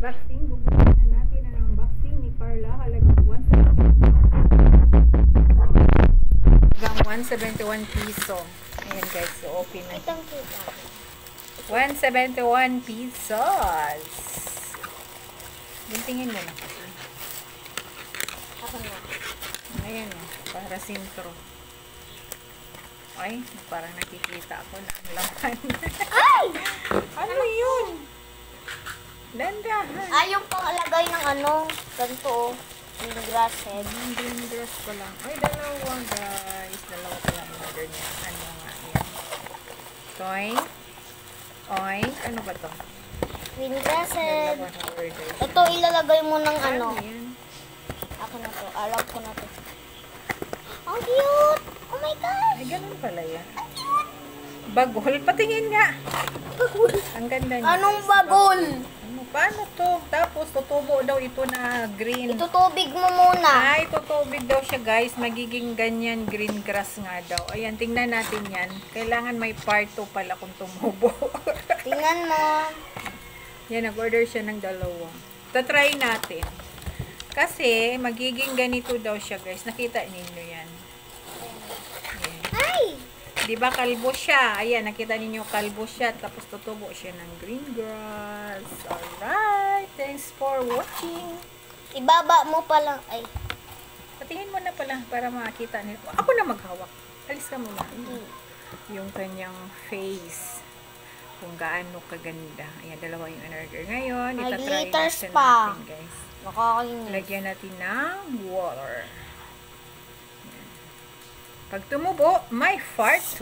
unboxing. Bubuksan na natin ang unboxing ni Carla. Halagang 171 piso. Ayan guys, so open na. 171 pesos. Guntingin mo na kasi. Ako na. Ayan o, para sintro. Ay, parang nakikita ako na ang laman. Ay! Ano yun? Dandahan. Ayaw pang alagay ng ano. Ganito oh. Yung grass head. Green dress ko lang. Ay, dalawa guys. Dalawa ko lang order niya. Ano nga yan? Toy? Oy? Ano ba to? Green grass head. Dalawa na order. Ito ilalagay mo ng ano. Ano yan? Ako na to. Alam ko na to. Ang cute! Oh my God! Ay, ganun pala yan. Bagol? Patingin nga. Bagol? Ang ganda niya. Anong guys. bagol? Ano? Paano to? Tapos, tutubo daw ito na green. Itutubig mo muna. Ay, tutubig daw siya guys. Magiging ganyan green grass nga daw. Ayan, tingnan natin yan. Kailangan may part 2 pala kung tumubo. Tingnan mo. Yan, nag-order siya ng dalawa. Tatry natin. Kasi, magiging ganito daw siya guys. Nakita ninyo yan. Ayan. Ay! Diba kalbo siya? Ayan, nakita ninyo kalbo siya. Tapos tutubo siya ng green grass. Alright. Thanks for watching. Ibaba mo pa lang. Ay. Patingin mo na pala para makita nila. Ako na maghawak. Alis ka muna. Yung kanyang face. Kung gaano kaganda. Ayan, dalawa yung in-order ngayon. May Itatry glitters natin pa. natin, guys. Nakakainis. Lagyan natin ng water. Ayan. Pag tumubo, may part 2.